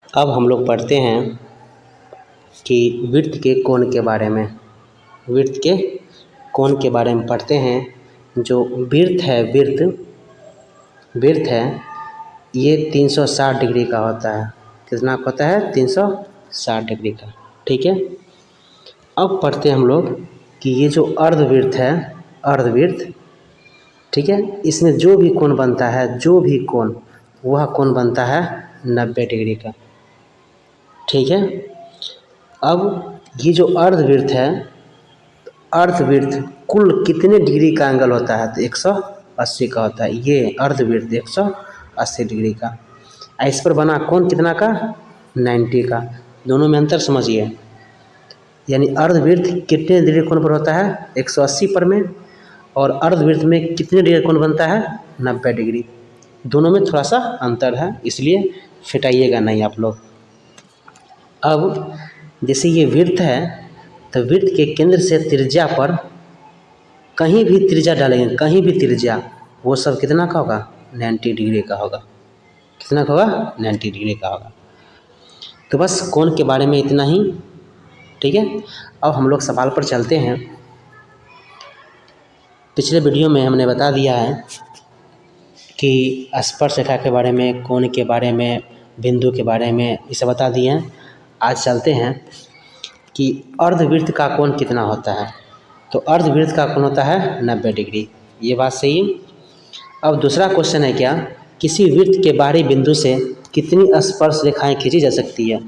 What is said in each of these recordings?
अब हम लोग पढ़ते हैं कि वृत्त के कोण के बारे में। वृत्त के कोण के बारे में पढ़ते हैं। जो वृत्त है ये 360 डिग्री का होता है। कितना होता है? 360 डिग्री का। ठीक है। अब पढ़ते हैं हम लोग कि ये जो अर्धवृत्त है, अर्धवृत्त, ठीक है, इसमें जो भी कोण बनता है, जो भी कोण, वह कोण बनता है 90 डिग्री का। ठीक है। अब ये जो अर्धवृत्त है, अर्धवृत्त कुल कितने डिग्री का एंगल होता है? तो 180 का होता है। ये अर्धवृत्त 180 डिग्री का। इस पर बना कोण कितना का? 90 का। दोनों में अंतर समझिए। यानी अर्धवृत्त कितने डिग्री कोण पर होता है? 180 पर में। और अर्धवृत्त में कितने डिग्री कोण बनता है? 90 डिग्री। दोनों में थोड़ा सा अंतर है, इसलिए फिटाइएगा नहीं आप लोग। अब जैसे ये वृत्त है, तो वृत्त के केंद्र से त्रिज्या पर कहीं भी त्रिज्या डालेंगे, कहीं भी त्रिज्या, वो सब कितना का होगा? 90 डिग्री का होगा। कितना का होगा? 90 डिग्री का होगा। तो बस कोण के बारे में इतना ही। ठीक है। अब हम लोग सवाल पर चलते हैं। पिछले वीडियो में हमने बता दिया है कि स्पर्श रेखा के बारे में, कोण के बारे में, बिंदु के बारे में, इसे बता दिए हैं। आज चलते हैं कि अर्धवृत्त का कोण कितना होता है। तो अर्धवृत्त का कोण होता है 90 डिग्री। ये बात सही है। अब दूसरा क्वेश्चन है क्या? किसी वृत्त के बाहरी बिंदु से कितनी स्पर्श रेखाएं खींची जा सकती है?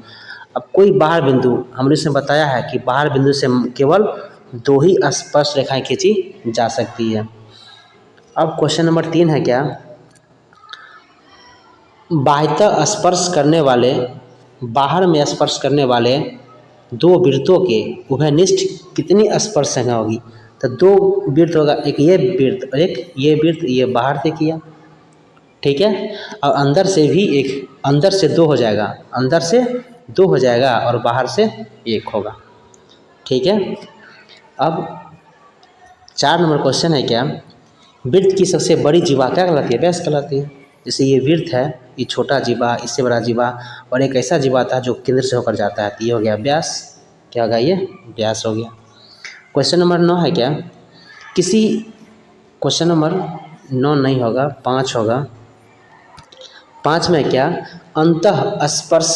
अब कोई बाहर बिंदु, हमने इसमें बताया है कि बाहर बिंदु से केवल 2 ही स्पर्श रेखाएं खींची जा सकती है। अब क्वेश्चन नंबर 3 है क्या? बाह्यतः स्पर्श करने वाले, बाहर में स्पर्श करने वाले 2 वृत्तों के उभयनिष्ठ कितनी स्पर्श रेखा होगी? तो 2 वृत्त होगा, एक ये वृत्त और एक ये वृत्त, ये बाहर से किया। ठीक है। और अंदर से भी एक, अंदर से 2 हो जाएगा, अंदर से 2 हो जाएगा और बाहर से 1 होगा। ठीक है। अब 4 नंबर क्वेश्चन है क्या? वृत्त की सबसे बड़ी जीवा क्या कहलाती है? व्यास कहलाती है। जैसे ये वृत्त है, ये छोटा जीवा, इससे बड़ा जीवा, और एक ऐसा जीवा था जो केंद्र से होकर जाता है, तो ये हो गया व्यास। क्या होगा? ये व्यास हो गया। क्वेश्चन नंबर 9 है क्या? किसी, क्वेश्चन नंबर 9 नहीं होगा, 5 होगा। 5 में क्या? अंतः स्पर्श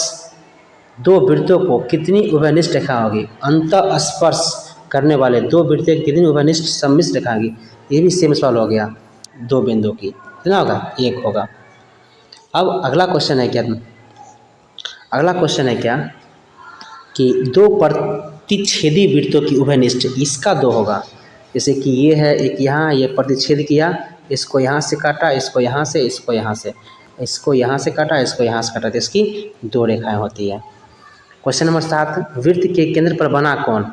2 वृत्तों को कितनी उभयनिष्ठ रेखा होगी? अंतः स्पर्श करने वाले 2 वृत्तों की कितनी उभयनिष्ठ सम्मिश्र रेखा होगी? ये भी सेम सवाल हो गया। 2 बिंदु की कितना होगा? 1 होगा। अब अगला क्वेश्चन है क्या? अगला क्वेश्चन है क्या कि 2 प्रतिच्छेदी वृत्तों की उभयनिष्ठ, इसका 2 होगा। जैसे कि ये है एक, यहाँ ये प्रतिच्छेद किया, इसको यहाँ से काटा, इसको यहाँ से, इसको यहाँ से, इसको यहाँ से काटा, इसको यहाँ से काटा, तो इसकी 2 रेखाएं होती है। क्वेश्चन नंबर 7, वृत्त के केंद्र पर बना कोण।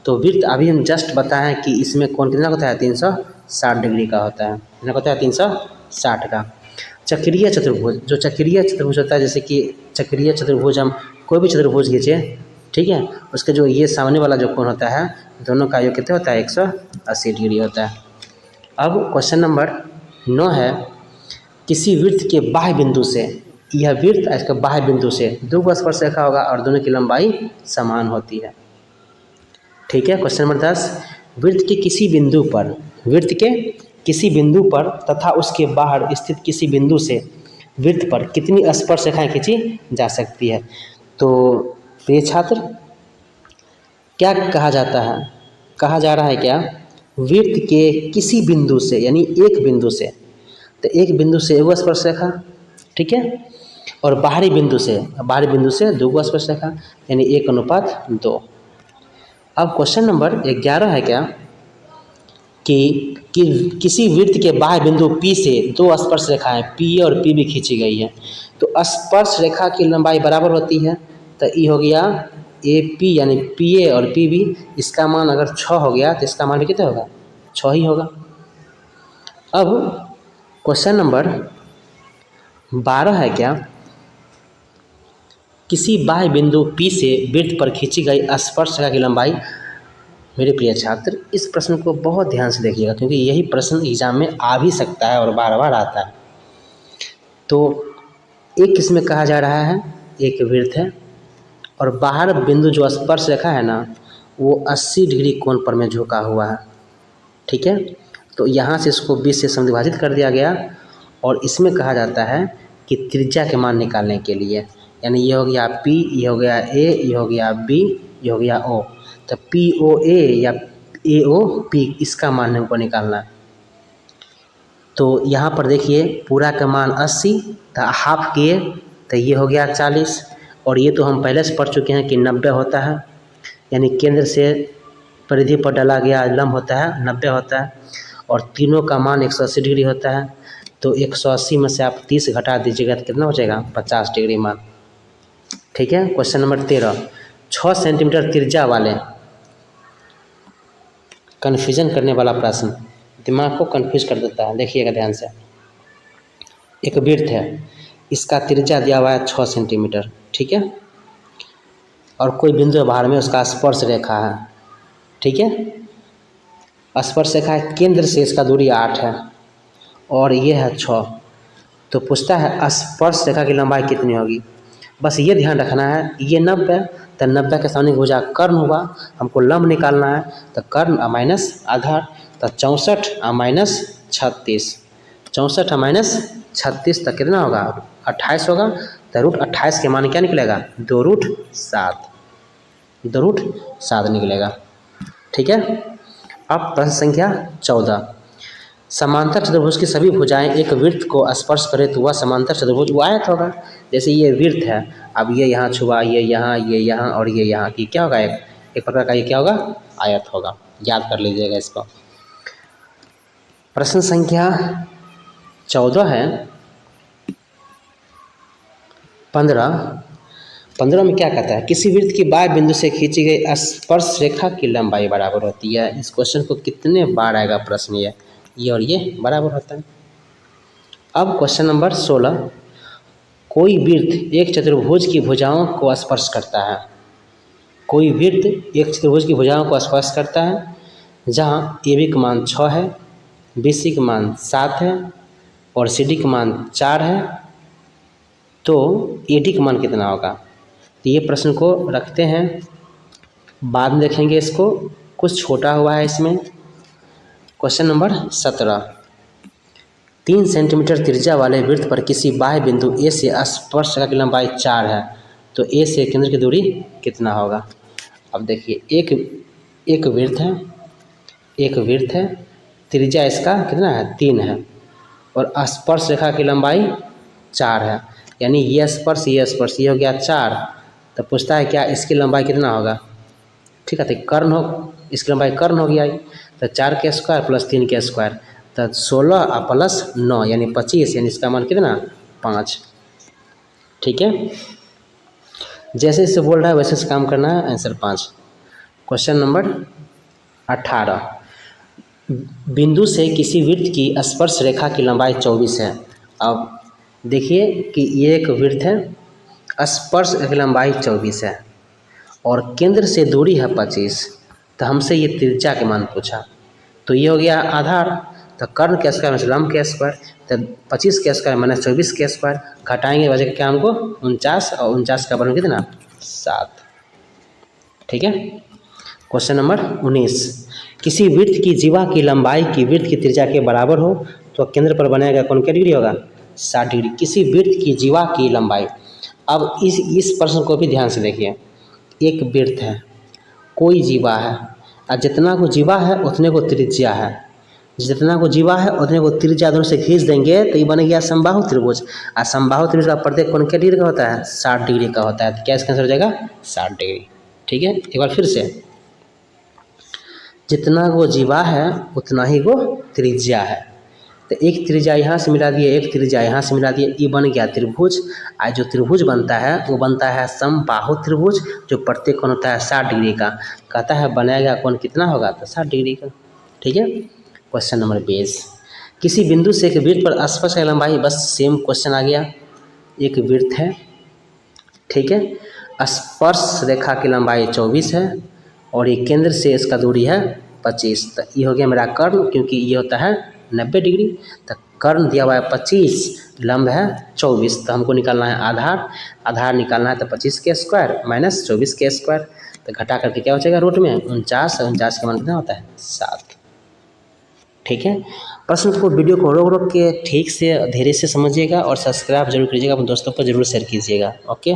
तो वृत्त अभी हम जस्ट बताएं कि इसमें कोण कितना होता है? 360 डिग्री का होता है। कितना होता है? 360 का। चक्रीय चतुर्भुज, जो चक्रीय चतुर्भुज होता है, जैसे कि चक्रीय चतुर्भुज, हम कोई भी चतुर्भुज खींचे, ठीक है, उसके जो ये सामने वाला जो कोण होता है, दोनों का योग कितना होता है? 180 डिग्री होता है। अब क्वेश्चन नंबर 9 है, किसी वृत्त के बाह्य बिंदु से, यह वृत्त इसके बाह्य बिंदु से 2 स्पर्श रेखा होगा और दोनों की लंबाई समान होती है। ठीक है। क्वेश्चन नंबर 10, वृत्त के किसी बिंदु पर, वृत्त के किसी बिंदु पर तथा उसके बाहर स्थित किसी बिंदु से वृत्त पर कितनी स्पर्श रेखाएं खींची जा सकती है? तो प्रिय छात्र, क्या कहा जाता है? कहा जा रहा है क्या? वृत्त के किसी बिंदु से, यानी एक बिंदु से, तो एक बिंदु से 1 स्पर्श रेखा, ठीक है, और बाहरी बिंदु से, 2 स्पर्श रेखा, यानी 1:2। अब क्वेश्चन नंबर 11 है क्या कि किसी वृत्त के बाह्य बिंदु P से 2 स्पर्श रेखाएं PA और PB खींची गई है। तो स्पर्श रेखा की लंबाई बराबर होती है, तो ये हो गया AP, यानी PA और PB, इसका मान अगर 6 हो गया तो इसका मान भी कितना होगा? 6 ही होगा। अब क्वेश्चन नंबर 12 है क्या? किसी बाह्य बिंदु P से वृत्त पर खींची गई स्पर्श रेखा की लंबाई। मेरे प्रिय छात्र, इस प्रश्न को बहुत ध्यान से देखिएगा, क्योंकि यही प्रश्न एग्जाम में आ भी सकता है और बार बार आता है। तो एक इसमें कहा जा रहा है एक वृत्त है और बाहर बिंदु जो स्पर्श रेखा है ना वो 80 डिग्री कोण पर में झुका हुआ है। ठीक है, तो यहाँ से इसको 20 से समविभाजित कर दिया गया और इसमें कहा जाता है कि त्रिज्या के मान निकालने के लिए, यानी ये हो गया P, ये हो गया A, ये हो गया B, ये हो गया O, तो POA या AOP इसका मान हमको निकालना है। तो यहाँ पर देखिए पूरा का मान 80 तो हाफ किए तो ये हो गया 40 और ये तो हम पहले से पढ़ चुके हैं कि 90 होता है, यानी केंद्र से परिधि पर डाला गया लंब होता है 90 होता है और तीनों का मान 180 डिग्री होता है। तो 180 में से आप 30 घटा दीजिएगा तो कितना हो जाएगा 50 डिग्री मान। ठीक है, क्वेश्चन नंबर 13, 6 सेंटीमीटर त्रिज्या वाले, कन्फ्यूजन करने वाला प्रश्न, दिमाग को कन्फ्यूज कर देता है। देखिएगा ध्यान से, एक वृत्त है, इसका त्रिज्या दिया हुआ है 6 सेंटीमीटर। ठीक है, और कोई बिंदु बाहर में उसका स्पर्श रेखा है। ठीक है, स्पर्श रेखा है, केंद्र से इसका दूरी 8 है और ये है 6। तो पूछता है स्पर्श रेखा की लंबाई कितनी होगी। बस ये ध्यान रखना है, ये 90 तो 90 के सामने भुजा कर्ण हुआ, हमको लंब निकालना है तो कर्ण माइनस आधार, तो 64 माइनस 36, 64 माइनस 36 तक कितना होगा 28 होगा। तो रूट 28 के मान क्या निकलेगा 2 रूट 7, 2 रूट 7 निकलेगा। ठीक है, अब प्रश्न संख्या 14, समांतर चतुर्भुज की सभी भुजाएं एक वृत्त को स्पर्श करें तो वह समांतर चतुर्भुज वो आयत होगा। जैसे ये वृत्त है, अब ये यहाँ छुआ, ये यहाँ और ये यहाँ, की क्या होगा एक प्रकार का ये क्या होगा आयत होगा। याद कर लीजिएगा इसको। प्रश्न संख्या 14 है 15 में क्या कहता है, किसी वृत्त की बाह्य बिंदु से खींची गई स्पर्श रेखा की लंबाई बराबर होती है। इस क्वेश्चन को कितने बार आएगा प्रश्न, ये और ये बराबर होता है। अब क्वेश्चन नंबर 16, कोई वृत्त एक चतुर्भुज की भुजाओं को स्पर्श करता है। कोई वृत्त एक चतुर्भुज की भुजाओं को स्पर्श करता है जहाँ AB का मान 6 है, BC का मान 7 है और CD का मान 4 है, तो AD का मान कितना होगा। तो ये प्रश्न को रखते हैं, बाद में देखेंगे इसको, कुछ छोटा हुआ है इसमें। क्वेश्चन नंबर 17, 3 सेंटीमीटर त्रिज्या वाले वृत्त पर किसी बाह्य बिंदु A से स्पर्श रेखा की लंबाई 4 है, तो A से केंद्र की दूरी कितना होगा। अब देखिए एक वृत्त है, त्रिज्या इसका कितना है 3 है और स्पर्श रेखा की लंबाई 4 है, यानी ये स्पर्श ये हो गया 4। तो पूछता है क्या इसकी लंबाई कितना होगा। ठीक है, तो कर्ण हो, इसकी लंबाई कर्ण हो गया, तो 4 के स्क्वायर प्लस 3 के स्क्वायर, तो 16 प्लस 9 यानी 25, यानी इसका मान कितना 5। ठीक है, जैसे इससे बोल रहा है वैसे से काम करना है, आंसर 5। क्वेश्चन नंबर 18, बिंदु से किसी वृत्त की स्पर्श रेखा की लंबाई 24 है। अब देखिए कि ये एक वृत्त है, स्पर्श रेखा की लंबाई 24 है और केंद्र से दूरी है 25, तो हमसे ये त्रिज्या के मान पूछा। तो ये हो गया आधार, तो कर्ण के स्क्वायर में लंब के स्क्वायर, तो 25 के स्क्वायर माइनस 24 के स्क्वायर, घटाएंगे बचेगा क्या हमको 49 और 49 का बन कितना 7। ठीक है, क्वेश्चन नंबर 19, किसी वृत्त की जीवा की लंबाई की वृत्त की त्रिज्या के बराबर हो तो केंद्र पर बनेगा कौन क्या डिग्री होगा 60 डिग्री। किसी वृत्त की जीवा की लंबाई, अब इस प्रश्न को भी ध्यान से देखिए, एक वृत्त है, कोई जीवा है और जितना को जीवा है उतने को त्रिज्या है, जितना को जीवा है उतने को त्रिज्या दोनों से खींच देंगे तो ये बन गया समबाहु त्रिभुज, और समबाहु त्रिभुज का प्रत्येक कोण क्या डिग्री का होता है 60 डिग्री का होता है। तो क्या इसका आंसर हो जाएगा 60 डिग्री। ठीक है, एक बार फिर से, जितना को जीवा है उतना ही को त्रिज्या है, तो एक त्रिज्या यहाँ से मिला दिए, एक त्रिज्या यहाँ से मिला दिए, ये बन गया त्रिभुज। आज जो त्रिभुज बनता है वो बनता है समबाहु त्रिभुज, जो प्रत्येक कोण होता है 60 डिग्री का। कहता है बनाएगा कोण कितना होगा तो 60 डिग्री का। ठीक है, क्वेश्चन नंबर 20, किसी बिंदु से एक वृत्त पर स्पर्श की लंबाई, बस सेम क्वेश्चन आ गया, एक वृत्त है, ठीक है, स्पर्श रेखा की लंबाई 24 है और ये केंद्र से इसका दूरी है 25। तो ये हो गया मेरा कर्ण, क्योंकि ये होता है 90 डिग्री, तो कर्ण दिया हुआ है 25, लंब है 24, तो हमको निकालना है आधार। आधार निकालना है तो 25 के स्क्वायर माइनस 24 के स्क्वायर, तो घटा करके क्या हो जाएगा रूट में 49, 49 का मान कितना होता है 7। ठीक है, प्रश्न को वीडियो को रोक रोक के ठीक से धीरे से समझिएगा और सब्सक्राइब जरूर कीजिएगा, अपने दोस्तों पर जरूर शेयर कीजिएगा। ओके।